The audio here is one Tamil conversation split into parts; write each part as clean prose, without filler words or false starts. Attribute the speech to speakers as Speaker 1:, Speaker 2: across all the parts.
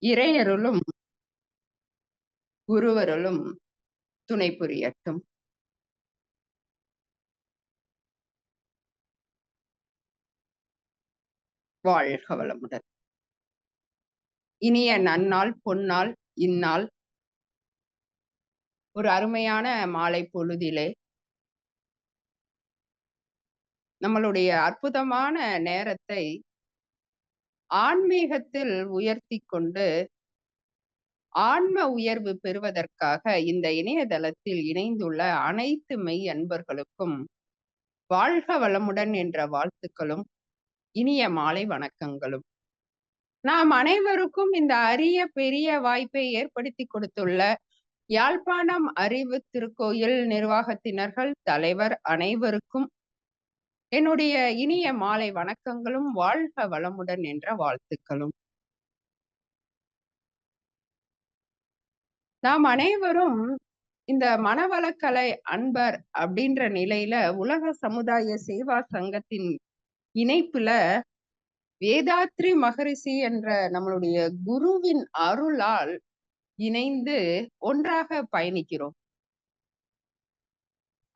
Speaker 1: இறையருளும் குருவருளும் துணை புரியட்டும். வாழ்க வளமுடன். இனிய நன்னாள், பொன்னாள், இந்நாள் ஒரு அருமையான மாலை பொழுதிலே நம்மளுடைய அற்புதமான நேரத்தை ஆன்மீகத்தில் உயர்த்திக் கொண்டு ஆன்ம உயர்வு பெறுவதற்காக இந்த இணையதளத்தில் இணைந்துள்ள அனைத்து மெய் அன்பர்களுக்கும் வாழ்க வளமுடன் என்ற வாழ்த்துக்களும் இனிய மாலை வணக்கங்களும். நாம் அனைவருக்கும் இந்த அரிய பெரிய வாய்ப்பை ஏற்படுத்தி கொடுத்துள்ள யாழ்ப்பாணம் அறிவு திருக்கோயில் நிர்வாகத்தினர்கள், தலைவர் அனைவருக்கும் என்னுடைய இனிய மாலை வணக்கங்களும் வாழ்க வளமுடன் என்ற வாழ்த்துக்களும். நாம் அனைவரும் இந்த மனவளக்கலை அன்பர் அப்படின்ற நிலையில உலக சமுதாய சேவா சங்கத்தின் இணைப்புல வேதாத்ரி மகரிஷி என்ற நம்மளுடைய குருவின் அருளால் இணைந்து ஒன்றாக பயணிக்கிறோம்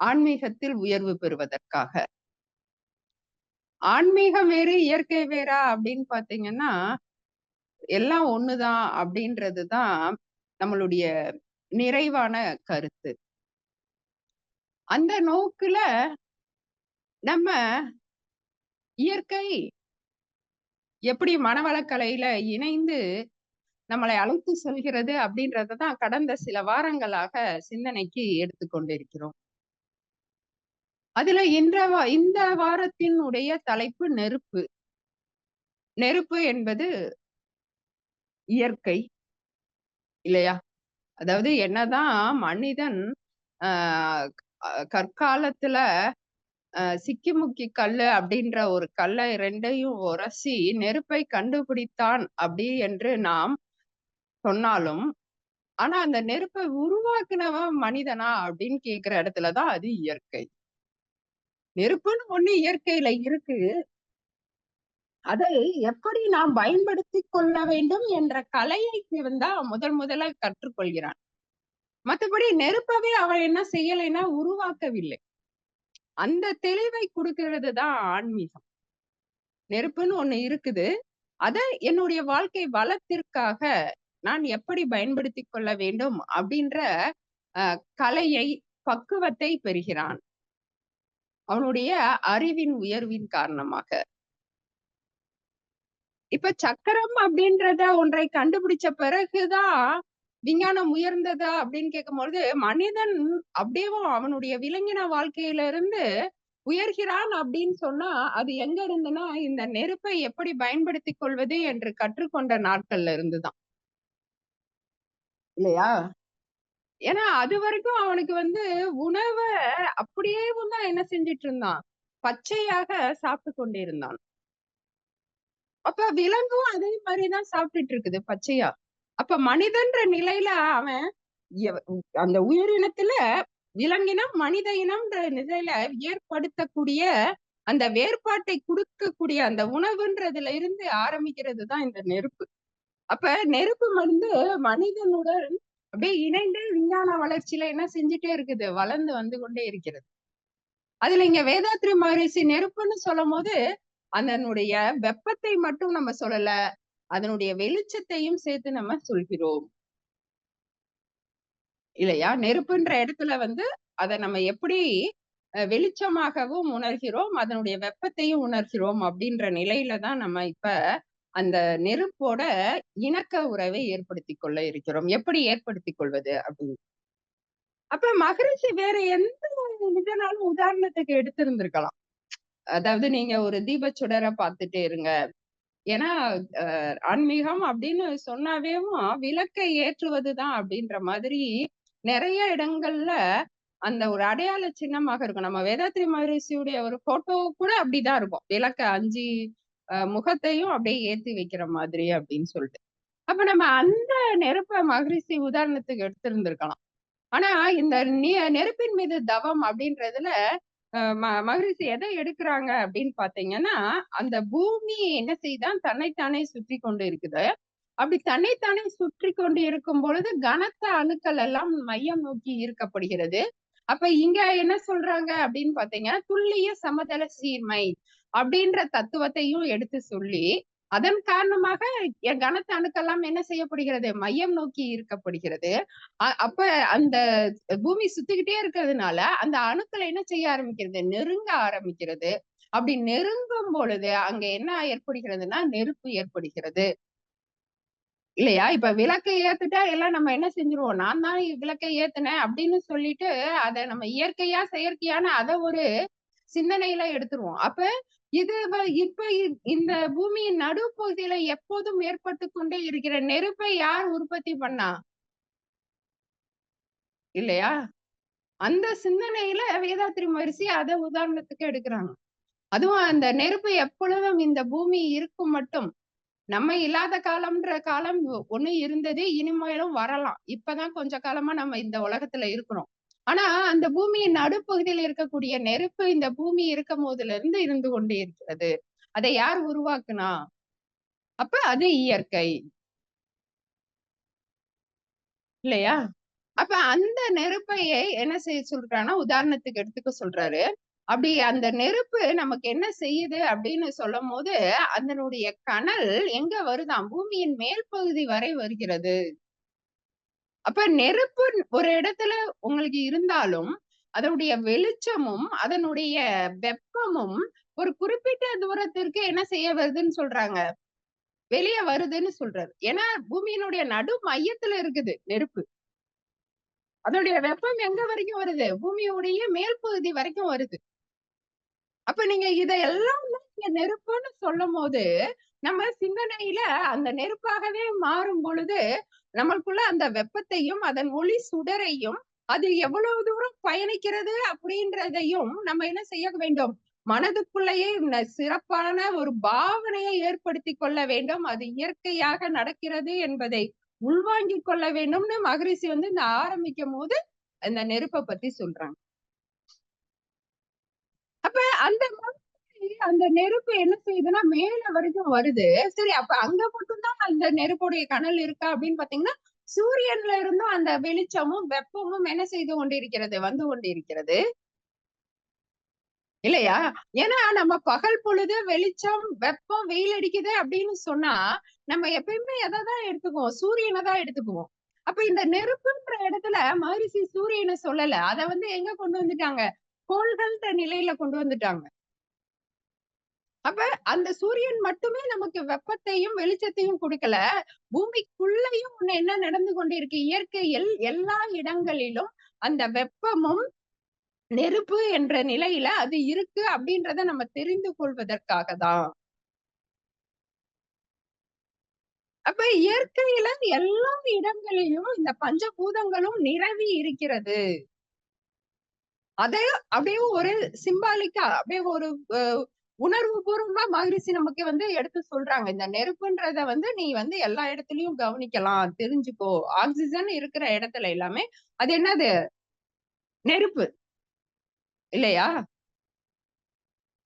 Speaker 1: ஆன்மீகத்தில் உயர்வு பெறுவதற்காக. ஆன்மீகம் வேறு இயற்கை வேறா அப்படின்னு பாத்தீங்கன்னா எல்லாம் ஒண்ணுதான் அப்படின்றதுதான் நம்மளுடைய நிறைவான கருத்து. அந்த நோக்குல நம்ம இயற்கை எப்படி மனவளக்கலையில இணைந்து நம்மளை அழைத்து செல்கிறது அப்படின்றதான் கடந்த சில வாரங்களாக சிந்தனைக்கு எடுத்துக்கொண்டிருக்கிறோம். அதுல இந்த வாரத்தினுடைய தலைப்பு நெருப்பு. நெருப்பு என்பது இயற்கை இல்லையா? அதாவது என்னதான் மனிதன் ஆஹ் கற்காலத்துல சிக்கிமுக்கி கல்லு அப்படின்ற ஒரு கல்லை ரெண்டையும் உரசி நெருப்பை கண்டுபிடித்தான் அப்படி என்று நாம் சொன்னாலும், ஆனா அந்த நெருப்பை உருவாக்குனவன் மனிதனா அப்படின்னு கேக்குற இடத்துலதான் அது இயற்கை. நெருப்புன்னு ஒண்ணு இயற்கையில இருக்கு. அதை எப்படி நாம் பயன்படுத்தி கொள்ள வேண்டும் என்ற கலையை தான் முதல்ல கற்றுக்கொள்கிறான். மற்றபடி நெருப்பவே அவன் என்ன செய்யலைன்னா உருவாக்கவில்லை. அந்த தெளிவை கொடுக்கிறது தான் ஆன்மீகம். நெருப்புன்னு ஒண்ணு இருக்குது. அதை என்னுடைய வாழ்க்கை வளத்திற்காக நான் எப்படி பயன்படுத்தி கொள்ள வேண்டும் அப்படின்ற கலையை, பக்குவத்தை பெறுகிறான் அவனுடைய அறிவின் உயர்வின் காரணமாக. இப்ப சக்கரம் அப்படின்றத ஒன்றை கண்டுபிடிச்ச பிறகுதான் விஞ்ஞானம் உயர்ந்ததா அப்படின்னு கேட்கும்பொழுது, மனிதன் அப்படியே அவனுடைய விலங்கின வாழ்க்கையில இருந்து உயர்கிறான் அப்படின்னு சொன்னா அது எங்க இருந்துன்னா இந்த நெருப்பை எப்படி பயன்படுத்தி கொள்வது என்று கற்றுக்கொண்ட நாட்கள்ல இருந்துதான் இல்லையா? ஏன்னா அது வரைக்கும் அவனுக்கு உணவை அப்படியே தான் என்ன செஞ்சிட்டு இருந்தான், பச்சையாக சாப்பிட்டு கொண்டிருந்தான். அப்ப விலங்கும் அதே மாதிரிதான் சாப்பிட்டுட்டு இருக்குது பச்சையா. அப்ப மனிதன்ற நிலையில அவன் அந்த உயிரினத்துல விலங்கினம் மனித இனம்ன்ற நிலையில ஏற்படுத்தக்கூடிய அந்த வேறுபாட்டை கொடுக்கக்கூடிய அந்த உணவுன்றதுல இருந்து ஆரம்பிக்கிறது தான் இந்த நெருப்பு. அப்ப நெருப்பு மனிதனுடன் அப்படியே இணைந்து விஞ்ஞான வளர்ச்சியில என்ன செஞ்சுட்டே இருக்குது, வளர்ந்து வந்து கொண்டே இருக்கிறது. அதுல இங்க வேதாத்ரி மகரிஷி நெருப்புன்னு சொல்லும் போது அதனுடைய வெப்பத்தை மட்டும் நம்ம சொல்லல, அதனுடைய வெளிச்சத்தையும் சேர்த்து நம்ம சொல்கிறோம் இல்லையா? நெருப்புன்ற இடத்துல அதை நம்ம எப்படி வெளிச்சமாகவும் உணர்கிறோம், அதனுடைய வெப்பத்தையும் உணர்கிறோம் அப்படின்ற நிலையில தான் நம்ம இப்ப அந்த நெருப்போட இணக்க உறவை ஏற்படுத்தி கொள்ள இருக்கிறோம். எப்படி ஏற்படுத்திக் கொள்வது அப்படின்னு. அப்ப மகரிஷி வேற எந்த இதனாலும் உதாரணத்துக்கு எடுத்திருந்திருக்கலாம். அதாவது நீங்க ஒரு தீபச்சுடரை பார்த்துட்டே இருங்க. ஏன்னா ஆன்மீகம் அப்படின்னு சொன்னாவேவும் விளக்கை ஏற்றுவதுதான் அப்படின்ற மாதிரி நிறைய இடங்கள்ல அந்த ஒரு அடையாள சின்னமாக இருக்கும். நம்ம வேதாத்ரி மகரிஷியுடைய ஒரு போட்டோ கூட அப்படிதான் இருக்கும். விளக்க 5 முகத்தையும் அப்படியே ஏத்தி வைக்கிற மாதிரி அப்படின்னு சொல்லிட்டு. அப்ப நம்ம அந்த நெருப்ப மகரிஷி உதாரணத்துக்கு எடுத்திருந்திருக்கலாம். ஆனா இந்த நெருப்பின் மீது தவம் அப்படின்றதுல மகரிஷி எதை எடுக்கிறாங்க அப்படின்னு பாத்தீங்கன்னா, அந்த பூமி என்ன செய்தான் தன்னைத்தானே சுற்றி கொண்டு இருக்குது. அப்படி தன்னைத்தானே சுற்றி கொண்டு இருக்கும் பொழுது கனத்த அணுக்கள் எல்லாம் மையம் நோக்கி ஈர்க்கப்படுகிறது. அப்ப இங்க என்ன சொல்றாங்க அப்படின்னு பாத்தீங்கன்னா, துல்லிய சமதள சீர்மை அப்படின்ற தத்துவத்தையும் எடுத்து சொல்லி, அதன் காரணமாக கனத்த அணுக்கெல்லாம் என்ன செய்யப்படுகிறது? மையம் நோக்கி ஈர்க்கப்படுகிறது. அப்ப அந்த பூமி சுத்திக்கிட்டே இருக்கிறதுனால, அந்த அணுக்கள் என்ன செய்ய ஆரம்பிக்கிறது? நெருங்க ஆரம்பிக்கிறது. அப்படி நெருங்கும் பொழுது அங்க என்ன ஏற்படுகிறதுன்னா, நெருப்பு ஏற்படுகிறது. இல்லையா? இப்ப விளக்க ஏத்துட்டா எல்லாம் நம்ம என்ன செஞ்சுருவோம்? நான் தான் விளக்க ஏத்துனேன் அப்படின்னு சொல்லிட்டு, அத நம்ம இயற்கையா, செயற்கையான அத ஒரு சிந்தனையில எடுத்துருவோம். அப்ப இது இப்ப இந்த பூமியின் நடுப்பகுதியில எப்போதும் ஏற்பட்டுக் கொண்டே இருக்கிற நெருப்பை யார் உற்பத்தி பண்ணா? இல்லையா? அந்த சிந்தனையில வேதாத்திரி மகரிஷி அத உதாரணத்துக்கு எடுக்குறாங்க. அதுவும் அந்த நெருப்பு எப்பொழுதும் இந்த பூமி இருக்கும் மட்டும் நம்ம இல்லாத காலம்ன்ற காலம் ஒண்ணு இருந்தது, இனிமேலும் வரலாம். இப்பதான் கொஞ்ச காலமா நம்ம இந்த உலகத்துல இருக்கிறோம். ஆனா, அந்த பூமியின் நடுப்பகுதியில் இருக்கக்கூடிய நெருப்பு இந்த பூமி இருக்கும் போதிலிருந்து இருந்து கொண்டே இருக்கிறது. அதை யார் உருவாக்குனா? அப்ப அது இயற்கை. இல்லையா? அப்ப அந்த நெருப்பையே என்ன செய்ய சொல்றான்னா, உதாரணத்துக்கு எடுத்துக்க சொல்றாரு. அப்படி அந்த நெருப்பு நமக்கு என்ன செய்யுது அப்படின்னு சொல்லும்போது, அதனுடைய கனல் எங்க வருதாம்? பூமியின் மேல் பகுதி வரை வருகிறது. அப்ப நெருப்பு ஒரு இடத்துல உங்களுக்கு இருந்தாலும், அதனுடைய வெளிச்சமும், அதனுடைய வெப்பமும் ஒரு குறிப்பிட்ட தூரத்திற்கு என்ன செய்ய வருதுன்னு சொல்றாங்க? வெளிய வருதுன்னு சொல்றாரு. ஏன்னா பூமியினுடைய நடு மையத்துல இருக்குது நெருப்பு. அதோடைய வெப்பம் எங்க வரைக்கும் வருது? பூமியுடைய மேல் பகுதி வரைக்கும் வருது. அப்ப நீங்க இதையெல்லாம் நீங்க நெருப்புன்னு சொல்லும்போது, நம்ம சிந்தனையில அந்த நெருப்பாகவே மாறும் பொழுது, நம்மளுக்குள்ள அந்த வெப்பத்தையும், அதன் ஒளி சுடரையும், அது எவ்வளவு தூரம் பயணிக்கிறது அப்படின்றதையும் நம்ம என்ன செய்ய வேண்டும்? மனதுக்குள்ளேயே சிறப்பான ஒரு பாவனையை ஏற்படுத்திக் கொள்ள வேண்டும். அது இயற்கையாக நடக்கிறது என்பதை உள்வாங்கிக் கொள்ள வேண்டும்னு மகரிஷி இந்த ஆரம்பிக்கும்போது, அந்த நெருப்ப பத்தி சொல்றாங்க. அப்ப அந்த அந்த நெருப்பு என்ன செய்யுதுன்னா, மேல வரைக்கும் வருது. சரி அப்ப அங்க மட்டும் தான் அந்த நெருப்புடைய கனல் இருக்கா அப்படின்னு பார்த்தீங்கன்னா, சூரியன்ல இருந்தும் அந்த வெளிச்சமும், வெப்பமும் என்ன செய்து கொண்டிருக்கிறது? வந்து கொண்டிருக்கிறது. இல்லையா? ஏன்னா நம்ம பகல் பொழுது வெளிச்சம், வெப்பம், வெயில் அடிக்குது அப்படின்னு சொன்னா, நம்ம எப்பயுமே எத தான் எடுத்துக்குவோம்? சூரியன தான் எடுத்துக்குவோம். அப்ப இந்த நெருப்புன்ற இடத்துல மகரிஷி சூரியன சொல்லல. அத எங்க கொண்டு வந்துட்டாங்க? கோள்கள்ன்ற நிலையில கொண்டு வந்துட்டாங்க. அப்ப அந்த சூரியன் மட்டுமே நமக்கு வெப்பத்தையும், வெளிச்சத்தையும் குடுக்கல. பூமிக்குள்ளயும் என்ன நடந்து கொண்டிருக்கு? இயற்கையில் எல்லா இடங்களிலும் அந்த வெப்பமும், நெருப்பு என்ற நிலையில அது இருக்கு அப்படின்றத நம்ம தெரிந்து கொள்வதற்காக தான். அப்ப இயற்கையில எல்லா இடங்களிலும் இந்த பஞ்சபூதங்களும் நிரவி இருக்கிறது. அதை அப்படியே ஒரு சிம்பாலிக்கா அப்படியே ஒரு அ உணர்வு பூர்வமா மகிழ்ச்சி நமக்கு எடுத்து சொல்றாங்க. இந்த நெருப்புன்றத நீ எல்லா இடத்துலயும் கவனிக்கலாம், தெரிஞ்சுக்கோ. ஆக்ஸிஜன் இருக்கிற இடத்துல எல்லாமே அது என்னது? நெருப்பு இல்லையா?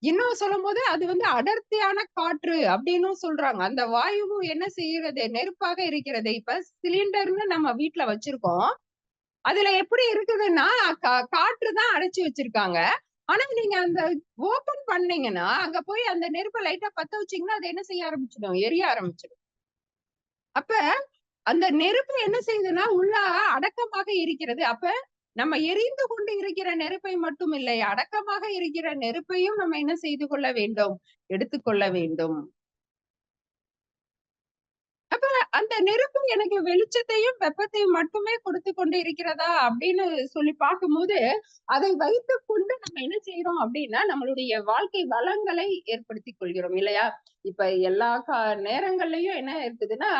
Speaker 1: இன்னும் சொல்லும்போது அது அடர்த்தியான காற்று அப்படின்னும் சொல்றாங்க. அந்த வாயுவும் என்ன செய்கிறது? நெருப்பாக இருக்கிறது. இப்ப சிலிண்டர்ன்னு நம்ம வீட்ல வச்சிருக்கோம். அதுல எப்படி இருக்குதுன்னா, காற்று தான் அடைச்சு வச்சிருக்காங்க. ஆனா நீங்க அந்த ஓப்பன் பண்ணீங்கன்னா, அங்க போய் அந்த நெருப்ப லைட்டா பத்த வச்சீங்கன்னா, அது என்ன செய்ய ஆரம்பிச்சுடும்? எரிய ஆரம்பிச்சுடும். அப்ப அந்த நெருப்பு என்ன செய்யுதுன்னா, உள்ள அடக்கமாக இருக்கிறது. அப்ப நம்ம எரிந்து கொண்டு இருக்கிற நெருப்பை மட்டும் இல்லை, அடக்கமாக இருக்கிற நெருப்பையும் நம்ம என்ன செய்து கொள்ள வேண்டும்? எடுத்துக்கொள்ள வேண்டும். அப்ப அந்த நெருப்பு எனக்கு வெளிச்சத்தையும், வெப்பத்தையும் மட்டுமே கொடுத்துக் கொண்டு இருக்கிறதா? அப்படின்னு சொல்லி பார்க்கும்போது, அதை வைத்துக் கொண்டு நம்ம என்ன செய்றோம் அப்படின்னா, நம்மளுடைய வாழ்க்கை வளங்களை ஏற்படுத்திக் கொள்கிறோம் இல்லையா? இப்ப எல்லா நேரங்கள்லயும் என்ன இருக்குதுன்னா,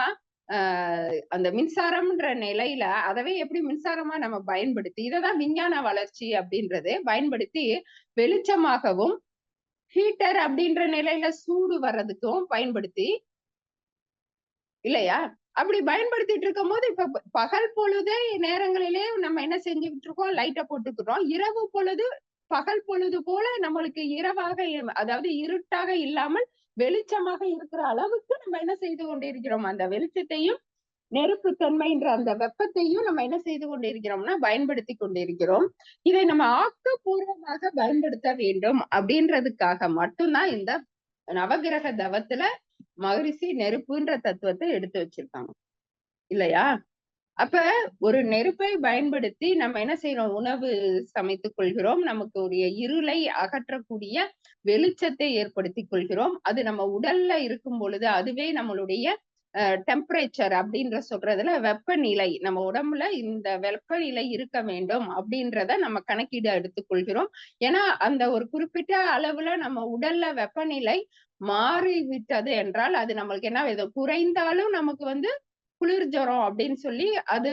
Speaker 1: அ அந்த மின்சாரம்ன்ற நிலையில அதவே எப்படி மின்சாரமா நம்ம பயன்படுத்தி, இததான் விஞ்ஞான வளர்ச்சி அப்படின்றது. பயன்படுத்தி வெளிச்சமாகவும், ஹீட்டர் அப்படின்ற நிலையில சூடு வர்றதுக்கும் பயன்படுத்தி இல்லையா? அப்படி பயன்படுத்திட்டு இருக்கும்போது, இப்ப பகல் பொழுதே நேரங்களிலே நம்ம என்ன செஞ்சுகிட்டு இருக்கோம்? லைட்ட போட்டுக்கிறோம். இரவு பொழுது, பகல் பொழுது போல நம்மளுக்கு இரவாக அதாவது இருட்டாக இல்லாமல் வெளிச்சமாக இருக்கிற அளவுக்கு நம்ம என்ன செய்து கொண்டிருக்கிறோம்? அந்த வெளிச்சத்தையும் நெருப்பு தன்மைன்ற அந்த வெப்பத்தையும் நம்ம என்ன செய்து கொண்டிருக்கிறோம்னா பயன்படுத்தி கொண்டிருக்கிறோம். இதை நம்ம ஆக்கப்பூர்வமாக பயன்படுத்த வேண்டும் அப்படின்றதுக்காக மட்டும்தான் இந்த நவகிரக தவத்துல மகரிஷி நெருப்புன்ற தத்துவத்தை எடுத்து வச்சிருக்காங்க இல்லையா? அப்ப ஒரு நெருப்பை பயன்படுத்தி நம்ம என்ன செய்யறோம்? உணவு சமைத்துக் கொள்கிறோம். நமக்கு உரிய இருளை அகற்றக்கூடிய வெளிச்சத்தை ஏற்படுத்திக் கொள்கிறோம். அது நம்ம உடல்ல இருக்கும் பொழுது அதுவே நம்மளுடைய டெம்பரேச்சர் அப்படின்ற சொல்றதுல வெப்பநிலை நம்ம உடம்புல இந்த வெப்பநிலை இருக்க வேண்டும் அப்படின்றத நம்ம கணக்கீடு எடுத்துக்கொள்கிறோம். ஏன்னா அந்த ஒரு குறிப்பிட்ட அளவுல நம்ம உடல்ல வெப்பநிலை மாறிவிட்டது என்றால் அது நம்மளுக்கு என்ன ஆகுது? குறைந்தாலும் நமக்கு வந்து குளிர் ஜுரம் அப்படின்னு சொல்லி அது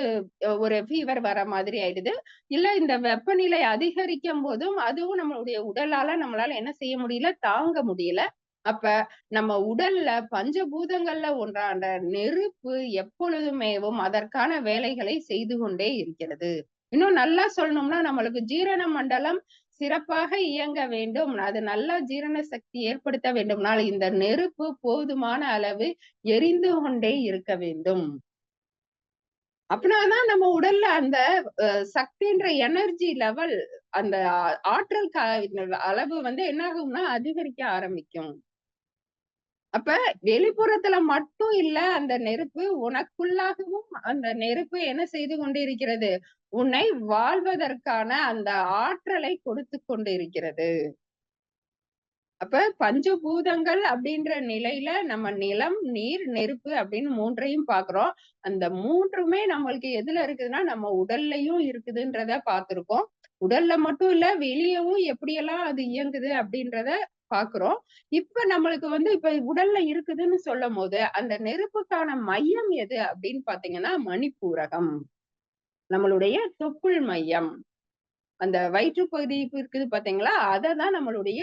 Speaker 1: ஒரு ஃபீவர் வர மாதிரி ஆயிடுது. இல்ல இந்த வெப்பநிலை அதிகரிக்கும் போதும் அதுவும் நம்மளுடைய உடலால நம்மளால என்ன செய்ய முடியல? தாங்க முடியல. அப்ப நம்ம உடல்ல பஞ்சபூதங்கள்ல ஒன்றான நெருப்பு எப்பொழுதுமேவும் அதற்கான வேலைகளை செய்து கொண்டே இருக்கிறது. இன்னும் நல்லா சொல்லணும்னா நம்மளுக்கு ஜீரண மண்டலம் சிறப்பாக இயங்க வேண்டும். அது நல்லா ஜீரண சக்தி ஏற்படுத்த வேண்டும்னால் இந்த நெருப்பு போதுமான அளவு எரிந்து கொண்டே இருக்க வேண்டும். அப்படினாதான் நம்ம உடல்ல அந்த சக்தின்ற எனர்ஜி லெவல் அந்த ஆற்றல் அளவு வந்து என்ன ஆகும்னா அதிகரிக்க ஆரம்பிக்கும். அப்ப வெளிப்புறத்துல மட்டும் இல்ல அந்த நெருப்பு, உனக்குள்ளாகவும் அந்த நெருப்பு என்ன செய்து கொண்டிருக்கிறது? உன்னை வாழ்வதற்கான அந்த ஆற்றலை கொடுத்துக் கொண்டிருக்கிறது. அப்ப பஞ்சபூதங்கள் அப்படின்ற நிலையில நம்ம நிலம், நீர், நெருப்பு அப்படின்னு 3ஐயும் பார்க்கிறோம். அந்த 3மே நம்மளுக்கு எதுல இருக்குதுன்னா, நம்ம உடல்லயும் இருக்குதுன்றத பார்த்திருக்கோம். உடல்ல மட்டும் இல்ல, வெளியவும் எப்படியெல்லாம் அது இயங்குது அப்படின்றத பார்க்கிறோம். இப்ப நம்மளுக்கு வந்து இப்ப உடல்ல இருக்குதுன்னு சொல்லும்போது, அந்த நெருப்புக்கான மையம் எது அப்படின்னு பார்த்தீங்கன்னா, மணிப்பூரகம். நம்மளுடைய தொப்புள் மையம். அந்த வயிற்று பகுதி இருக்குது பார்த்தீங்களா? அததான் நம்மளுடைய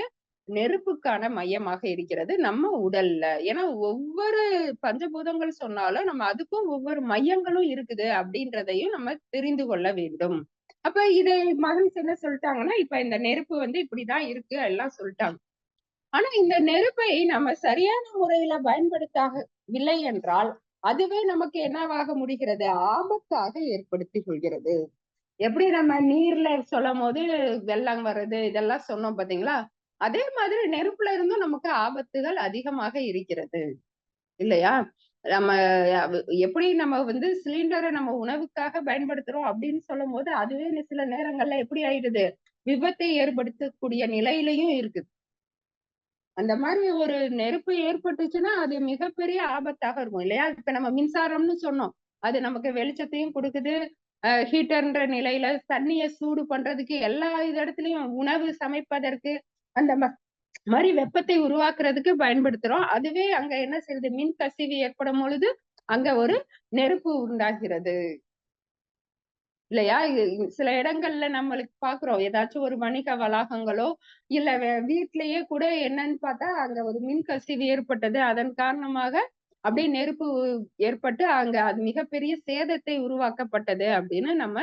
Speaker 1: நெருப்புக்கான மையமாக இருக்கிறது நம்ம உடல்ல. ஏன்னா ஒவ்வொரு பஞ்சபூதங்கள் சொன்னாலும் நம்ம அதுக்கும் ஒவ்வொரு மையங்களும் இருக்குது அப்படின்றதையும் நம்ம தெரிந்து கொள்ள வேண்டும். அப்ப இதை மகிழ்ச்சி என்ன சொல்லிட்டாங்கன்னா, இப்ப இந்த நெருப்பு வந்து இப்படிதான் இருக்கு எல்லாம் சொல்லிட்டாங்க. ஆனா இந்த நெருப்பை நம்ம சரியான முறையில பயன்படுத்தவில்லை என்றால், அதுவே நமக்கு என்னவாக முடிகிறது? ஆபத்தாக ஏற்படுத்திக் கொள்கிறது. எப்படி நம்ம நீர்ல சொல்லும்போது வெள்ளம் வர்றது இதெல்லாம் சொன்னோம் பார்த்தீங்களா? அதே மாதிரி நெருப்புல இருந்தும் நமக்கு ஆபத்துகள் அதிகமாக இருக்கிறது. இல்லையா? நம்ம எப்படி நம்ம வந்து சிலிண்டர நம்ம உணவுக்காக பயன்படுத்துறோம் அப்படின்னு சொல்லும்போது, அதுவே சில நேரங்கள்ல எப்படி ஆயிடுது? விபத்தை ஏற்படுத்தக்கூடிய நிலையிலயும் இருக்குது. அந்த மாரி ஒரு நெருப்பு ஏற்பட்டுச்சுன்னா, அது மிகப்பெரிய ஆபத்தாக இருக்கும் இல்லையா? இப்ப நம்ம மின்சாரம்னு சொன்னோம். அது நமக்கு வெளிச்சத்தையும் குடுக்குது. ஹீட்டர்ன்ற நிலையில தண்ணிய சூடு பண்றதுக்கு எல்லா இடத்துலயும் உணவு சமைப்பதற்கு, அந்த மாரி வெப்பத்தை உருவாக்குறதுக்கு பயன்படுத்துறோம். அதுவே அங்க என்ன செய்யுது? மின் கசிவு ஏற்படும் பொழுது, அங்க ஒரு நெருப்பு உண்டாகிறது. இல்லையா? சில இடங்கள்ல நம்மளுக்கு பார்க்கிறோம். ஏதாச்சும் ஒரு வணிக வளாகங்களோ, இல்ல வீட்லயே கூட என்னன்னு பார்த்தா, அங்க ஒரு மின் கசிவு ஏற்பட்டது. அதன் காரணமாக அப்படியே நெருப்பு ஏற்பட்டு, அங்க அது மிகப்பெரிய சேதத்தை உருவாக்கப்பட்டது அப்படின்னு நம்ம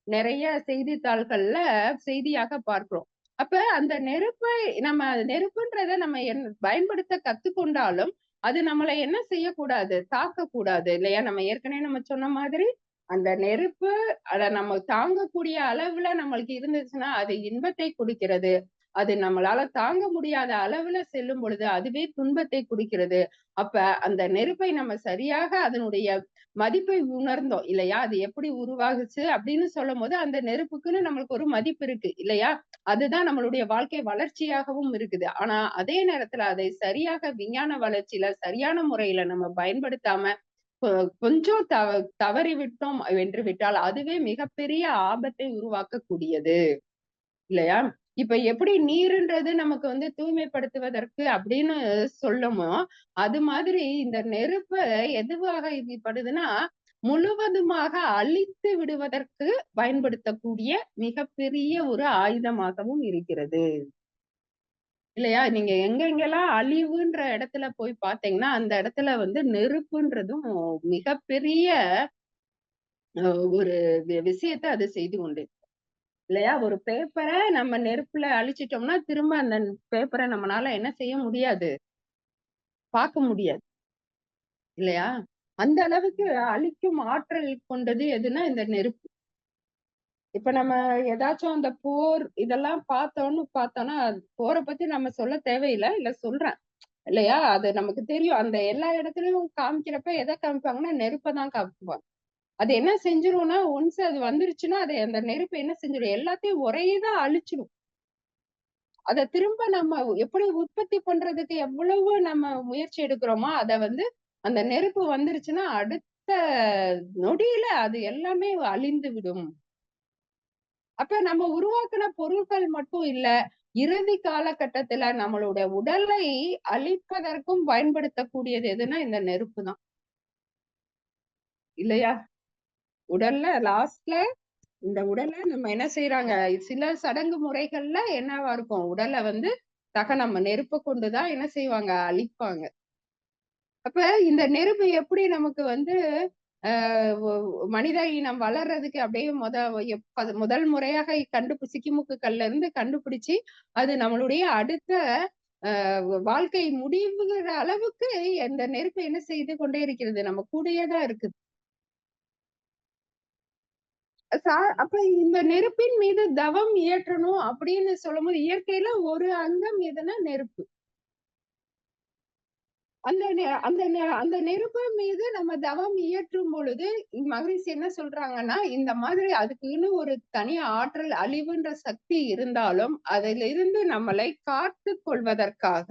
Speaker 1: நெறைய செய்தித்தாள்கள்ல செய்தியாக பார்க்கிறோம். அப்ப அந்த நெருப்பை நம்ம நெருப்புன்றத நம்ம பயன்படுத்த கத்துக்கொண்டாலும், அது நம்மள என்ன செய்யக்கூடாது? தாக்கக்கூடாது இல்லையா? நம்ம ஏற்கனவே நம்ம சொன்ன மாதிரி, அந்த நெருப்பு அத நம்ம தாங்கக்கூடிய அளவுல நம்மளுக்கு இருந்துச்சுன்னா, அது இன்பத்தை குடுக்கிறது. அது நம்மளால தாங்க முடியாத அளவுல செல்லும் பொழுது, அதுவே துன்பத்தை குடுக்கிறது. அப்ப அந்த நெருப்பை நம்ம சரியாக அதனுடைய மதிப்பை உணர்ந்தோம் இல்லையா? அது எப்படி உருவாகுச்சு அப்படின்னு சொல்லும்போது, அந்த நெருப்புக்குன்னு நம்மளுக்கு ஒரு மதிப்பு இருக்கு இல்லையா? அதுதான் நம்மளுடைய வாழ்க்கை வளர்ச்சியாகவும் இருக்குது. ஆனா, அதே நேரத்துல அதை சரியாக விஞ்ஞான வளர்ச்சியில சரியான முறையில நம்ம பயன்படுத்தாம கொ கொஞ்சம் தவறி விட்டோம் என்று விட்டால், அதுவே மிகப்பெரிய ஆபத்தை உருவாக்கக்கூடியது. இல்லையா? இப்ப எப்படி நீருன்றது நமக்கு வந்து தூய்மைப்படுத்துவதற்கு அப்படின்னு சொல்லுமோ, அது மாதிரி இந்த நெருப்ப எதுவாக இது படுதுன்னா, முழுவதுமாக அழித்து விடுவதற்கு பயன்படுத்தக்கூடிய மிகப்பெரிய ஒரு ஆயுதமாகவும் இருக்கிறது. இல்லையா? நீங்க எங்கெங்கெல்லாம் அழிவுன்ற இடத்துல போய் பார்த்தீங்கன்னா, அந்த இடத்துல வந்து நெருப்புன்றதும் மிகப்பெரிய ஒரு விஷயத்த அது செய்து கொண்டு இல்லையா? ஒரு பேப்பர நம்ம நெருப்புல அழிச்சிட்டோம்னா, திரும்ப அந்த பேப்பர நம்மனால என்ன செய்ய முடியாது? பார்க்க முடியாது இல்லையா? அந்த அளவுக்கு அழிக்கும் ஆற்றல் கொண்டது எதுன்னா இந்த நெருப்பு. இப்ப நம்ம ஏதாச்சும் அந்த போர் இதெல்லாம் பார்த்தோம்னா, போர பத்தி நம்ம சொல்ல தேவையில்ல. இல்ல சொல்றேன். இல்லையா? அது நமக்கு தெரியும். அந்த எல்லா இடத்துலயும் காமிக்கிறப்ப எத காமிப்பாங்கன்னா, நெருப்ப தான் காமிப்பாங்க. அது என்ன செஞ்சுரும்னா, ஒன்ஸ் அது வந்துருச்சுன்னா, அது அந்த நெருப்பு என்ன செஞ்சிரும்? எல்லாத்தையும் ஒரே இதா அழிச்சிடும். அத திரும்ப நம்ம எப்படி உற்பத்தி பண்றதுக்கு எவ்வளவு நம்ம முயற்சி எடுக்கிறோமோ, அத வந்து அந்த நெருப்பு வந்துருச்சுன்னா, அடுத்த நொடியில அது எல்லாமே அழிந்து விடும். அப்ப நம்ம உருவாக்குன பொருட்கள் மட்டும் இல்ல, இறுதி காலகட்டத்துல நம்மளுடைய உடலை அழிப்பதற்கும் பயன்படுத்தக்கூடியது எதுன்னா, இந்த நெருப்பு தான். இல்லையா? உடல்ல லாஸ்ட்ல இந்த உடல நம்ம என்ன செய்றாங்க, சில சடங்கு முறைகள்ல என்னவா இருக்கும், உடல வந்து தகனம் நெருப்ப கொண்டு தான் என்ன செய்வாங்க, அழிப்பாங்க. அப்ப இந்த நெருப்பு எப்படி நமக்கு வந்து அ ஒ மனித இனம் வளர்றதுக்கு அப்படியே முதல் முறையாக சிக்கிமுக்கு கல்ல இருந்து கண்டுபிடிச்சு, அது நம்மளுடைய அடுத்த வாழ்க்கை முடிவுகிற அளவுக்கு இந்த நெருப்பு என்ன செய்து கொண்டே இருக்கிறது. நம்ம கூடயே தான் இருக்குது. அப்ப இந்த நெருப்பின் மீது தவம் இயற்றணும் அப்படின்னு சொல்லும்போது, இயற்கையில ஒரு அங்கம் எதுன்னா நெருப்பு. அந்த நெருப்பு மீது நம்ம தவம் இயற்றும் பொழுது, மகரிஷி என்ன சொல்றாங்கன்னா, இந்த மாதிரி அதுக்குன்னு ஒரு தனி ஆற்றல் அழிவுன்ற சக்தி இருந்தாலும், அதிலிருந்து நம்மளை காத்துக் கொள்வதற்காக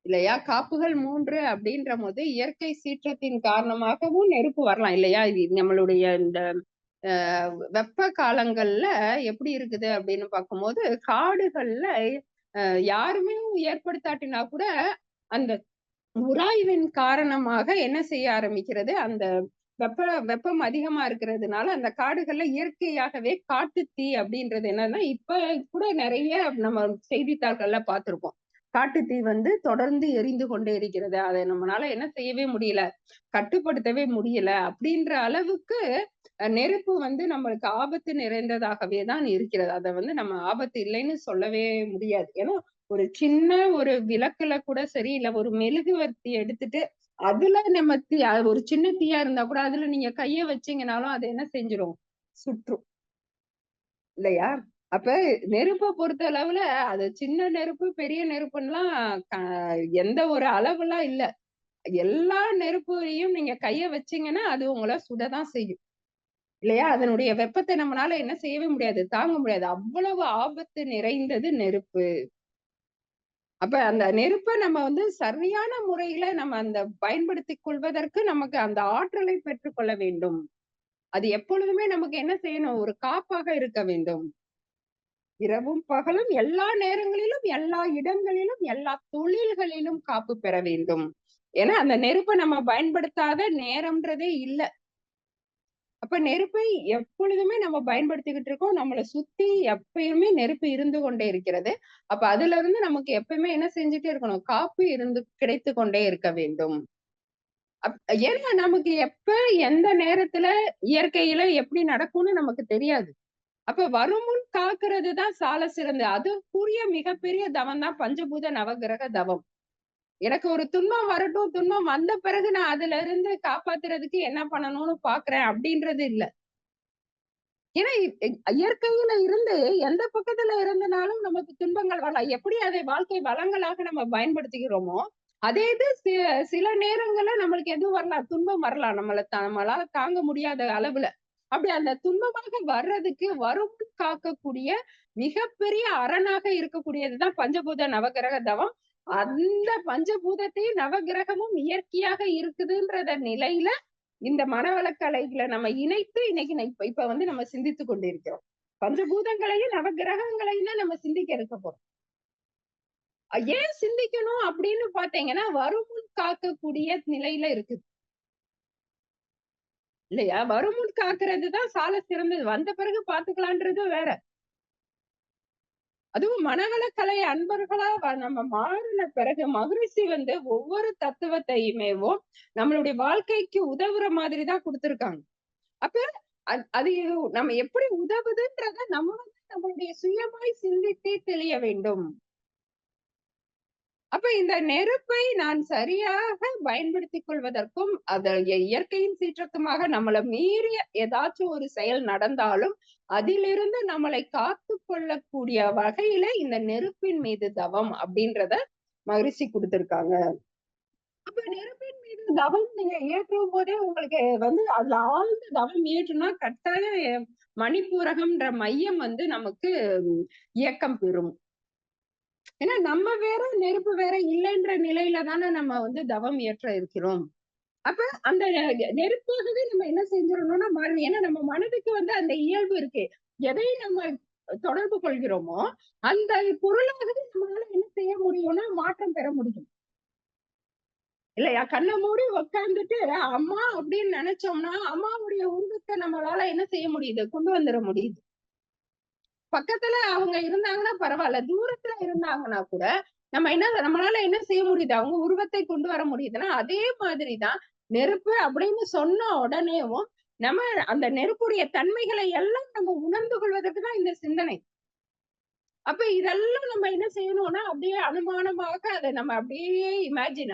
Speaker 1: இல்லையா? காப்புகள் 3 அப்படின்றபோது, இயற்கை சீற்றத்தின் காரணமாகவும் நெருப்பு வரலாம் இல்லையா? இது நம்மளுடைய இந்த அ வெப்ப காலங்கள்ல எப்படி இருக்குது அப்படின்னு பார்க்கும்போது, காடுகள்ல அ யாருமே ஏற்படுத்தாட்டினா கூட, அந்த உராய்வின் காரணமாக என்ன செய்ய ஆரம்பிக்கிறது, அந்த வெப்பம் அதிகமா இருக்கிறதுனால, அந்த காடுகள்ல இயற்கையாகவே காட்டுத்தீ அப்படின்றது என்னன்னா, இப்ப கூட நெறைய நம்ம செய்தித்தாள்கள்ல பார்த்திருப்போம். காட்டுத்தீ வந்து தொடர்ந்து எரிந்து கொண்டே இருக்கிறது. அத நம்மனால என்ன செய்யவே முடியல, கட்டுப்படுத்தவே முடியல. அப்படின்ற அளவுக்கு நெருப்பு வந்து நம்மளுக்கு ஆபத்து நிறைந்ததாகவே தான் இருக்கிறது. அத வந்து நம்ம ஆபத்து இல்லைன்னு சொல்லவே முடியாது. ஏன்னா, ஒரு சின்ன ஒரு விளக்குல கூட சரி, இல்ல ஒரு மெழுகுவர்த்தி எடுத்துட்டு, அதுல நம்ம ஒரு சின்ன தீயா இருந்தா கூட, அதுல நீங்க கைய வச்சீங்கனாலும், அது என்ன செஞ்சுரும்? சுற்றும். இல்லையா? அப்ப நெருப்ப பொறுத்த அளவுல, அது சின்ன நெருப்பு, பெரிய நெருப்புன்லாம் க எந்த ஒரு அளவுலாம் இல்ல. எல்லா நெருப்புலயும் நீங்க கைய வச்சீங்கன்னா, அது உங்கள சுடதான் செய்யும். இல்லையா? அதனுடைய வெப்பத்த நம்மனால என்ன செய்யவே முடியாது. தாங்க முடியாது. அவ்வளவு ஆபத்து நிறைந்தது நெருப்பு. அப்ப அந்த நெருப்ப நம்ம வந்து சரியான முறையில நம்ம அந்த பயன்படுத்திக் கொள்வதற்கு நமக்கு அந்த ஆற்றலை பெற்றுக்கொள்ள வேண்டும். அது எப்பொழுதுமே நமக்கு என்ன செய்யணும்? ஒரு காப்பாக இருக்க வேண்டும். இரவும் பகலும் எல்லா நேரங்களிலும், எல்லா இடங்களிலும், எல்லா தொழில்களிலும் காப்பு பெற வேண்டும். ஏன்னா, அந்த நெருப்ப நம்ம பயன்படுத்தாத நேரம்ன்றதே இல்ல. அப்ப நெருப்பை எப்பொழுதுமே நம்ம பயன்படுத்திக்கிட்டு இருக்கோம். நம்மள சுத்தி எப்பயுமே நெருப்பு இருந்து கொண்டே இருக்கிறது. அப்ப அதிலிருந்து நமக்கு எப்பவுமே என்ன செஞ்சுட்டே இருக்கணும்? காப்பு கிடைத்துக் கொண்டே இருக்க வேண்டும். அப் ஏன்னா நமக்கு எப்ப, எந்த நேரத்துல, இயற்கையில எப்படி நடக்கும்னு நமக்கு தெரியாது. அப்ப வருமுன் காக்கிறது தான் சால சிறந்தது. அதுக்குரிய மிகப்பெரிய தவம் தான் பஞ்சபூத நவக்கிரக தவம். எனக்கு ஒரு துன்பம் வரட்டும், துன்பம் வந்த பிறகு நான் அதுல இருந்து காப்பாத்துறதுக்கு என்ன பண்ணணும்னு பாக்குறேன் அப்படின்றது இல்ல. ஏன்னா இயற்கையில இருந்து எந்த பக்கத்துல இருந்தனாலும் நமக்கு துன்பங்கள் வரலாம். எப்படி அதை வாழ்க்கை வளங்களாக நம்ம பயன்படுத்துகிறோமோ, அதே இது சில நேரங்கள்ல நம்மளுக்கு எதுவும் வரலாம், துன்பம் வரலாம். நம்மளால தாங்க முடியாத அளவுல. அப்படி அந்த துன்பமாக வர்றதுக்கு வருமுன் காக்கக்கூடிய மிகப்பெரிய அரணாக இருக்கக்கூடியதுதான் பஞ்சபூத நவகிரக தவம். அந்த பஞ்சபூதத்தையும் நவகிரகமும் இயற்கையாக இருக்குதுன்றத நிலையில இந்த மனவளக்கலைகளை நம்ம இணைத்து இன்னைக்கு இப்ப இப்ப வந்து நம்ம சிந்தித்துக் கொண்டிருக்கிறோம். பஞ்சபூதங்களையும் நவகிரகங்களையும் தான் நம்ம சிந்திக்க இருக்க போறோம். ஏன் சிந்திக்கணும் அப்படின்னு பாத்தீங்கன்னா, வருமுன் காக்கக்கூடிய நிலையில இருக்குது. இல்லையா? வருமுன் காக்கிறது தான் சால சிறந்தது. வந்த பிறகு பாத்துக்கலான்றது வேற. அதுவும் மனவளக்கலை அன்பர்களா நம்ம மாறின பிறகு மகிழ்ச்சி வந்து ஒவ்வொரு தத்துவத்தையுமேவும் நம்மளுடைய வாழ்க்கைக்கு உதவுற மாதிரி தான் குடுத்திருக்காங்க. அப்ப அது நம்ம எப்படி உதவுதுன்றத நம்ம வந்து நம்மளுடைய சுயமாய் சிந்தித்தே தெளிய வேண்டும். அப்ப இந்த நெருப்பை நான் சரியாக பயன்படுத்திக் கொள்வதற்கும், இயற்கையின் சீற்றத்துமாக நம்மள மீறிய ஏதாச்சும் ஒரு செயல் நடந்தாலும், அதிலிருந்து நம்மளை காத்துக் கொள்ளக்கூடிய வகையில இந்த நெருப்பின் மீது தவம் அப்படின்றத மகிழ்ச்சி குடுத்திருக்காங்க. அப்ப நெருப்பின் மீது தவம் நீங்க ஏற்றும்போதே உங்களுக்கு அதுல ஆழ்ந்த தவம் ஏற்றுனா கட்டாயம் மணிப்பூரகம்ன்ற மையம் நமக்கு இயக்கம் பெறும். ஏன்னா நம்ம வேற, நெருப்பு வேற இல்லைன்ற நிலையில தானே நம்ம தவம் இயற்ற இருக்கிறோம். அப்ப அந்த நெருப்பாகவே நம்ம என்ன செஞ்சிடணும்னா மாறணும். ஏன்னா நம்ம மனதுக்கு அந்த இயல்பு இருக்கு. எதை நம்ம தொடர்பு கொள்கிறோமோ, அந்த பொருளாகவே நம்மளால என்ன செய்ய முடியும்னா மாற்றம் பெற முடியும். இல்லையா? கண்ண மூடி உட்கார்ந்துட்டு அம்மா அப்படின்னு நினைச்சோம்னா, அம்மாவுடைய உருவத்த நம்மளால என்ன செய்ய முடியுது? கொண்டு வந்துர முடியுது. பக்கத்துல அவங்க இருந்தாங்கன்னா பரவால்ல. தூரத்துல இருந்தாங்கன்னா கூட, நம்மளால என்ன செய்ய முடியுது? அவங்க உருவத்தை கொண்டு வர முடியுதுன்னா, அதே மாதிரி தான் நெருப்பு அப்படின்னு சொன்ன உடனேவும், நம்ம அந்த நெருப்புடைய தன்மைகளை எல்லாம் நம்ம உணர்ந்து கொள்வதற்கு தான் இந்த சிந்தனை. அப்ப இதெல்லாம் நம்ம என்ன செய்யணும்னா, அப்படியே அனுமானமாக அத நம்ம அப்படியே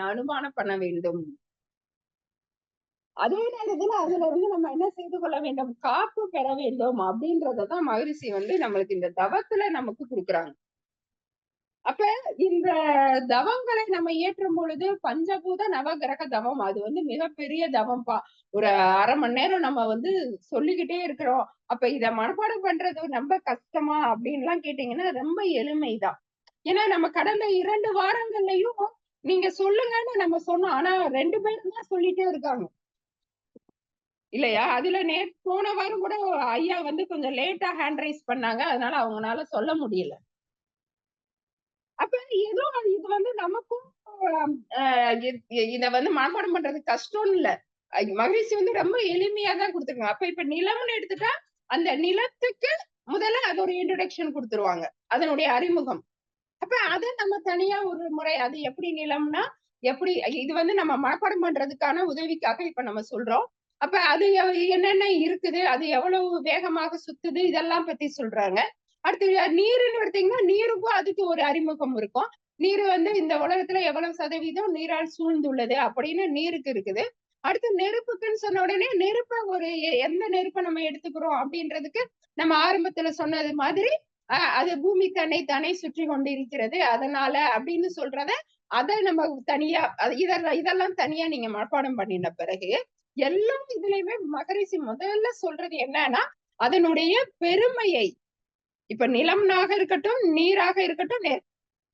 Speaker 1: அனுமானம் பண்ண வேண்டும். அதே நேரத்துல அதுல நம்ம என்ன செய்து கொள்ள வேண்டும்? காப்பு பெற வேண்டும் அப்படின்றத தான் மகரிஷி நம்மளுக்கு இந்த தவத்துல நமக்கு குடுக்குறாங்க. அப்ப இந்த தவங்களை நம்ம இயற்றும் பொழுது பஞ்சபூத நவகிரக தவம் அது மிகப்பெரிய தவம்பா. ஒரு 1/2 மணி நேரம் நம்ம சொல்லிக்கிட்டே இருக்கிறோம். அப்ப இத மனப்பாடம் பண்றது ரொம்ப கஷ்டமா அப்படின்லாம் கேட்டீங்கன்னா, ரொம்ப எளிமைதான். ஏன்னா நம்ம கடந்த 2 வாரங்கள்லயும் நீங்க சொல்லுங்கன்னு நம்ம சொன்னோம். ஆனா 2 பேரும் தான் சொல்லிட்டே இருக்காங்க. இல்லையா? அதுல போன வாரம் கூட ஐயா கொஞ்சம் லேட்டா ஹேண்ட் ரைஸ் பண்ணாங்க. அதனால அவங்கனால சொல்ல முடியல. அப்ப ஏதோ இது நமக்கும் அ இத மனப்பாடம் பண்றது கஷ்டம்னு இல்ல. மகிழ்ச்சி ரொம்ப எளிமையா தான் குடுத்துருக்காங்க. இப்ப நிலம்னு எடுத்துட்டா, அந்த நிலத்துக்கு முதல்ல அது ஒரு இன்ட்ரோடக்ஷன் குடுத்துருவாங்க. அதனுடைய அறிமுகம். அப்ப அத நம்ம தனியா ஒரு முறை அது எப்படி நிலம்னா, எப்படி இது நம்ம மனப்பாடம் பண்றதுக்கான உதவிக்காக இப்ப நம்ம சொல்றோம். அப்ப அது என்னென்ன இருக்குது, அது எவ்வளவு வேகமாக சுத்துது, இதெல்லாம் பத்தி சொல்றாங்க. அடுத்து நீருன்னு எடுத்தீங்கன்னா, நீருக்கும் அதுக்கு ஒரு அறிமுகம் இருக்கும். நீர் இந்த உலகத்துல எவ்வளவு சதவீதம் நீரால் சூழ்ந்துள்ளது அப்படின்னு நீருக்கு இருக்குது. அடுத்து நெருப்புக்குன்னு சொன்ன உடனே நெருப்ப எந்த நெருப்ப நம்ம எடுத்துக்கிறோம் அப்படின்றதுக்கு நம்ம ஆரம்பத்துல சொன்னது மாதிரி அது பூமி தன்னை சுற்றி கொண்டிருக்கிறது. அதனால அப்படின்னு சொல்றத, அத நம்ம தனியா இதெல்லாம் தனியா நீங்க மனப்பாடம் பண்ணின பிறகு, எல்லா இதுலயுமே மகரிஷி முதல்ல சொல்றது என்னன்னா, அதனுடைய பெருமையை இப்ப நிலம்னாக இருக்கட்டும், நீராக இருக்கட்டும்,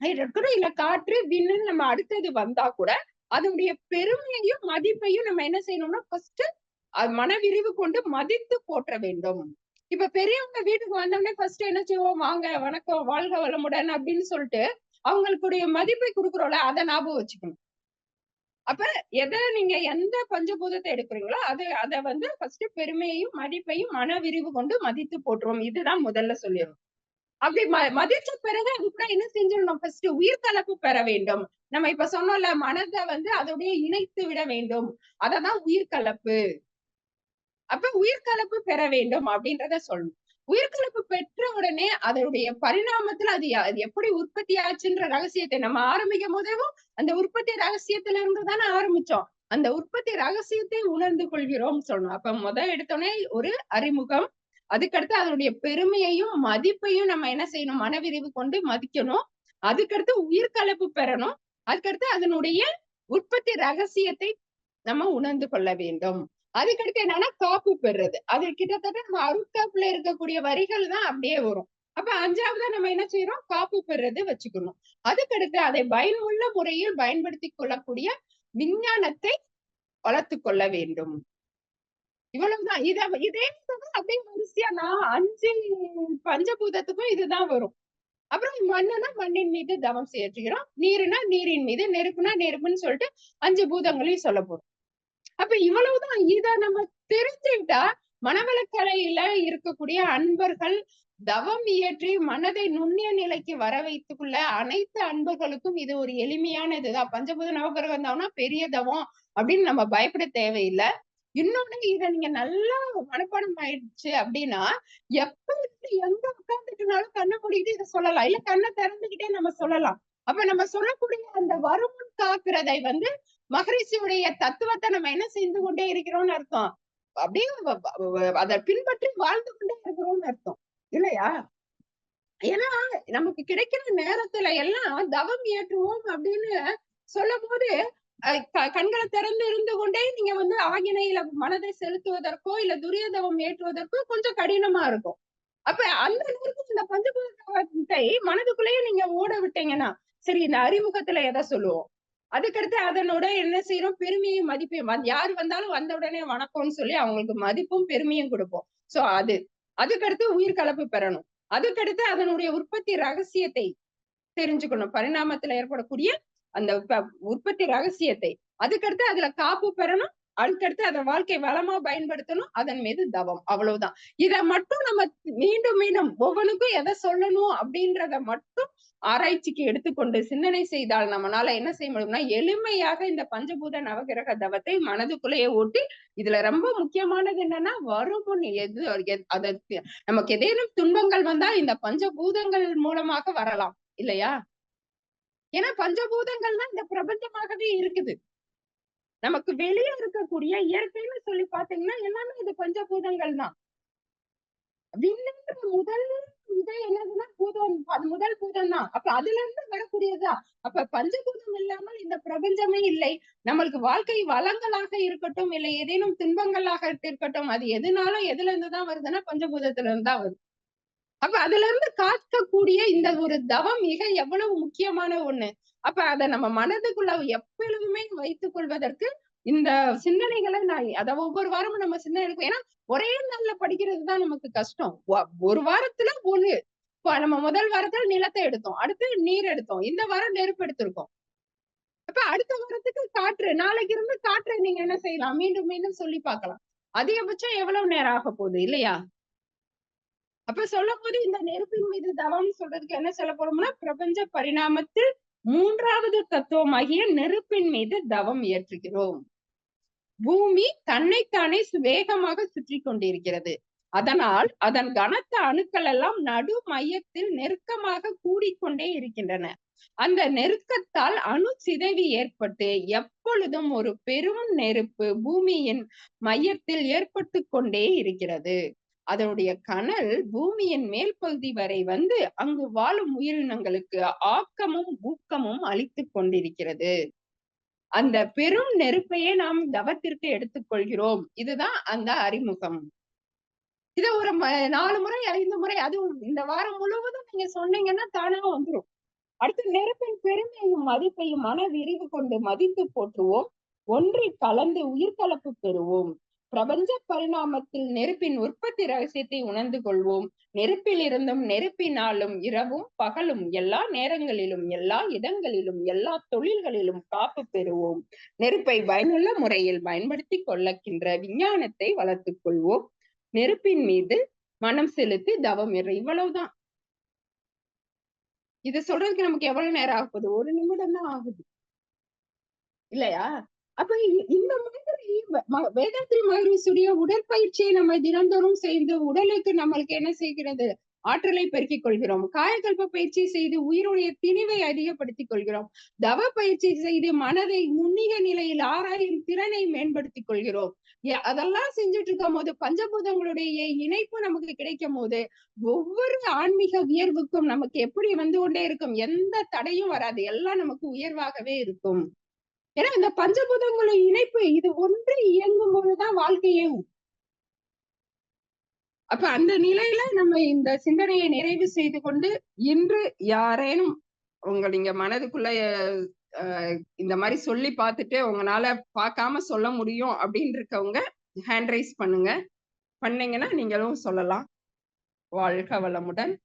Speaker 1: இருக்கட்டும் இல்ல காற்று, விண்ணுன்னு நம்ம அடுத்தது வந்தா கூட, அதனுடைய பெருமையையும், மதிப்பையும் நம்ம என்ன செய்யணும்னா, ஃபர்ஸ்ட் மனவிரிவு கொண்டு மதித்து போற்ற வேண்டும். இப்ப பெரியவங்க வீட்டுக்கு வந்தோடனே ஃபர்ஸ்ட் என்ன செய்வோம்? வாங்க, வணக்கம், வாழ்க வளமுடன் அப்படின்னு சொல்லிட்டு, அவங்களுக்குடைய மதிப்பை குடுக்குறோம்ல, அத ஞாபகம் வச்சுக்கணும். அப்ப நீங்க எந்த பஞ்சபூதத்தை எடுக்குறீங்களோ, அத ஃபர்ஸ்ட் பெருமையையும், மதிப்பையும் மனவிரிவு கொண்டு மதித்து போற்றுவோம். இதுதான் முதல்ல சொல்லிறணும். அப்படி மதிச்ச பிறகு அது கூட என்ன செஞ்சிடணும்? ஃபர்ஸ்ட் உயிர் கலப்பு பெற வேண்டும். நம்ம இப்ப சொன்னோம்ல, மனத அதோடயே இணைத்து விட வேண்டும். அததான் உயிர் கலப்பு. அப்ப உயிர்கலப்பு பெற வேண்டும் அப்படின்றத சொல்லணும். உயிர்கலப்பு பெற்ற உடனே அதனுடைய பரிணாமத்துல அது எப்படி உற்பத்தி ஆச்சுன்ற ரகசியத்தை நம்ம ஆரம்பிக்கும் போதேவும் அந்த உற்பத்தி ரகசியத்துல இருந்து தானே ஆரம்பிச்சோம். அந்த உற்பத்தி ரகசியத்தை உணர்ந்து கொள்கிறோம் சொல்லணும். அப்ப எடுத்தோடனே ஒரு அறிமுகம். அதுக்கடுத்து அதனுடைய பெருமையையும் மதிப்பையும் நம்ம என்ன செய்யணும்? மனவிரிவு கொண்டு மதிக்கணும். அதுக்கடுத்து உயிர்கலப்பு பெறணும். அதுக்கடுத்து அதனுடைய உற்பத்தி ரகசியத்தை நம்ம உணர்ந்து கொள்ள வேண்டும். அதுக்கடுத்து என்னன்னா காப்பு பெறுறது. அது கிட்டத்தட்ட நம்ம அருட்காப்புல இருக்கக்கூடிய வரிகள் தான் அப்படியே வரும். அப்ப 5வதா நம்ம என்ன செய்யறோம்? காப்பு பெறுறது வச்சுக்கணும். அதுக்கடுத்து அதை பயனுள்ள முறையில் பயன்படுத்திக் கொள்ளக்கூடிய விஞ்ஞானத்தை வளர்த்துக் கொள்ள வேண்டும். இவ்வளவுதான். இதே அப்படியே வரிசையா நான் 5 பஞ்சபூதத்துக்கும் இதுதான் வரும். அப்புறம் மண்ணுனா மண்ணின் மீது தவம் செய்கிறோம். நீருனா நீரின் மீது, நெருப்புனா நெருப்புன்னு சொல்லிட்டு 5 பூதங்களையும் சொல்லப் போறோம். அப்ப இவ்வளவுதான். இத நம்ம தெரிஞ்சுக்கிட்டா, மனவளக்கலையில இருக்கக்கூடிய அன்பர்கள் தவம் இயற்றி மனதை நுண்ணிய நிலைக்கு வர வைத்துக்குள்ள அனைத்து அன்பர்களுக்கும் இது ஒரு எளிமையான இதுதான். பஞ்சபூத நவகிரகம் தான்னா பெரிய தவம் அப்படின்னு நம்ம பயப்பட தேவையில்ல. இன்னொன்னு இத நீங்க நல்லா மனப்பாடம் ஆயிடுச்சு அப்படின்னா, எப்ப எங்க உட்கார்ந்துட்டுனாலும் கண்ண மூடிக்கிட்டு இத சொல்லலாம். இல்ல கண்ண திறந்துகிட்டே நம்ம சொல்லலாம். அப்ப நம்ம சொல்லக்கூடிய அந்த வருமுன் காக்கிறதை வந்து மகரிஷியுடைய தத்துவத்தை நம்ம என்ன செய்து கொண்டே இருக்கிறோம்னு அர்த்தம். அப்படியே அதை பின்பற்றி வாழ்ந்து கொண்டே இருக்கிறோம்னு அர்த்தம் இல்லையா? ஏன்னா நமக்கு கிடைக்கிற நேரத்துல எல்லாம் தவம் ஏற்றுவோம் அப்படின்னு சொல்லும் போது கண்களை திறந்து இருந்து கொண்டே நீங்க வந்து ஆகினையில மனதை செலுத்துவதற்கோ இல்ல துரிய தவம் ஏற்றுவதற்கோ கொஞ்சம் கடினமா இருக்கும். அப்ப அந்த நேரத்துல இந்த பஞ்சபூதத்தை மனதுக்குள்ளேயே நீங்க ஓட விட்டீங்கன்னா சரி, இந்த அறிமுகத்துல எதை சொல்லுவோம், அதுக்கடுத்து அதனோட என்ன செய்யறோம், பெருமையும் மதிப்பையும் யாரு வந்தாலும் வந்த உடனே வணக்கம்னு சொல்லி அவங்களுக்கு மதிப்பும் பெருமையும் கொடுப்போம். சோ அதுக்கடுத்து உயிர் கலப்பு பெறணும். அதுக்கடுத்து அதனுடைய உற்பத்தி ரகசியத்தை தெரிஞ்சுக்கணும். பரிணாமத்துல ஏற்படக்கூடிய அந்த உற்பத்தி ரகசியத்தை. அதுக்கடுத்து அதுல காப்பு பெறணும். அதுக்கடுத்து அதை வாழ்க்கை வளமா பயன்படுத்தணும். அதன் மீது தவம். அவ்வளவுதான். இத மட்டும் நம்ம மீண்டும் மீண்டும் ஒவ்வொன்றுக்கும் எதை சொல்லணும் அப்படின்றத மட்டும் ஆராய்ச்சிக்கு எடுத்துக்கொண்டு சிந்தனை செய்தால் நம்மளால என்ன செய்ய முடியும்னா எளிமையாக இந்த பஞ்சபூத நவகிரக தவத்தை மனதுக்குள்ளேயே ஓட்டி, இதுல ரொம்ப முக்கியமானது என்னன்னா வருமுன் அதற்கு நமக்கு ஏதேனும் துன்பங்கள் வந்தா இந்த பஞ்சபூதங்கள் மூலமாக வரலாம் இல்லையா? ஏன்னா பஞ்சபூதங்கள் தான் இந்த பிரபஞ்சமாகவே இருக்குது. நமக்கு வெளியே இருக்கக்கூடிய இயற்கைன்னு சொல்லி பாத்தீங்கன்னா எல்லாமே இது பஞ்சபூதங்கள் தான். முதல் இது என்னதுன்னா பூதம், அது முதல் பூதம் தான். அப்ப அதுல இருந்து வரக்கூடியதா. அப்ப பஞ்சபூதம் இல்லாமல் இந்த பிரபஞ்சமே இல்லை. நம்மளுக்கு வாழ்க்கை வளங்களாக இருக்கட்டும், இல்லை ஏதேனும் துன்பங்களாக இருக்கட்டும், அது எதுனாலும் எதுல இருந்துதான் வருதுன்னா பஞ்சபூதத்துல இருந்து தான் வருது. அப்ப அதுல இருந்து காக்கக்கூடிய இந்த ஒரு தவம் மிக எவ்வளவு முக்கியமான ஒண்ணு. அப்ப அத நம்ம மனதுக்குள்ள எப்பொழுதுமே வைத்துக் கொள்வதற்கு இந்த சிந்தனைகளை அத ஒவ்வொரு வாரமும் நம்ம சிந்தனை எடுக்கும். ஏன்னா ஒரே நாள்ல படிக்கிறது தான் நமக்கு கஷ்டம். ஒரு வாரத்துல ஒண்ணு. இப்ப நம்ம முதல் வாரத்துல நிலத்தை எடுத்தோம், அடுத்து நீர் எடுத்தோம், இந்த வாரம் நெருப்பு எடுத்திருக்கோம். அப்ப அடுத்த வாரத்துக்கு காற்று, நாளைக்கு இருந்து காற்றை நீங்க என்ன செய்யலாம், மீண்டும் மீண்டும் சொல்லி பார்க்கலாம். அதிகபட்சம் எவ்வளவு நேரம் ஆக போகுது இல்லையா? அப்ப சொல்லும் போது இந்த நெருப்பின் மீது தவம் சொல்றதுக்கு என்ன சொல்ல போறோம்னா பிரபஞ்ச பரிணாமத்தில் 3வது தத்துவமாகிய நெருப்பின் மீது தவம் இயற்றுகிறோம். பூமி தன்னைத்தானே வேகமாக சுற்றி கொண்டிருக்கிறது. அதனால் அதன் கனத்த அணுக்கள் எல்லாம் நடு மையத்தில் நெருக்கமாக கூடிக்கொண்டே இருக்கின்றன. அந்த நெருக்கத்தால் அணு சிதைவு ஏற்பட்டு எப்பொழுதும் ஒரு பெரும் நெருப்பு பூமியின் மையத்தில் ஏற்பட்டு கொண்டே இருக்கிறது. அதனுடைய கனல் பூமியின் மேல் பகுதி வரை வந்து அங்கு வாழும் உயிரினங்களுக்கு ஆக்கமும் ஊக்கமும் அளித்துக் கொண்டிருக்கிறது. அந்த பெரும் நெருப்பையே நாம் தவத்திற்கு எடுத்துக்கொள்கிறோம். இதுதான் அந்த அறிமுகம். இத ஒரு 4 முறை 5 முறை அதுவும் இந்த வாரம் முழுவதும் நீங்க சொன்னீங்கன்னா தானா வந்துடும். அடுத்து நெருப்பின் பெருமையும் மதிப்பையும் மன விரிவு கொண்டு மதித்து போற்றுவோம். ஒன்றில் கலந்து உயிர்கலப்பு பெறுவோம். பிரபஞ்ச பரிணாமத்தில் நெருப்பின் உற்பத்தி ரகசியத்தை உணர்ந்து கொள்வோம். நெருப்பில் இருந்தும் நெருப்பினாலும் இரவும் பகலும் எல்லா நேரங்களிலும் எல்லா இடங்களிலும் எல்லா தொழில்களிலும் காப்பு பெறுவோம். நெருப்பை பயனுள்ள முறையில் பயன்படுத்தி கொள்ளக்கின்ற விஞ்ஞானத்தை வளர்த்துக் கொள்வோம். நெருப்பின் மீது மனம் செலுத்தி தவம் இவ்வளவுதான். இது சொல்றதுக்கு நமக்கு எவ்வளவு நேரம் ஆகுது? 1 நிமிடம் தான் ஆகுது இல்லையா? அப்ப இந்த மாதிரி வேதாத்ரி மகரிஷியுடைய உடற்பயிற்சியை நம்ம தினந்தோறும் செய்து உடலுக்கு நம்மளுக்கு என்ன செய்கிறது, ஆற்றலை பெருக்கிக் கொள்கிறோம். காயகல்ப பயிற்சி செய்து உயிருடைய திணிவை அதிகப்படுத்திக் கொள்கிறோம். தவ பயிற்சி செய்து மனதை நுண்ணிய நிலையில் ஆராயும் திறனை மேம்படுத்திக் கொள்கிறோம். அதெல்லாம் செஞ்சுட்டு இருக்கும் போது பஞ்சபூதங்களுடைய இணைப்பு நமக்கு கிடைக்கும் போது ஒவ்வொரு ஆன்மீக உயர்வுக்கும் நமக்கு எப்படி வந்து கொண்டே இருக்கும், எந்த தடையும் வராது, எல்லாம் நமக்கு உயர்வாகவே இருக்கும். ஏன்னா இந்த பஞ்சபூதங்களும் இணைப்பு இது ஒன்று இயங்கும் போதுதான் வாழ்க்கையும். அப்ப அந்த நிலையில நம்ம இந்த சிந்தனையை நிறைவு செய்து கொண்டு இன்று யாரேனும் நீங்க மனதுக்குள்ள இந்த மாதிரி சொல்லி பார்த்துட்டு உங்களால பார்க்காம சொல்ல முடியும் அப்படின்னு இருக்கவங்க ஹேண்ட் ரைஸ் பண்ணுங்க. பண்ணீங்கன்னா நீங்களும் சொல்லலாம். வாழ்க வளமுடன்.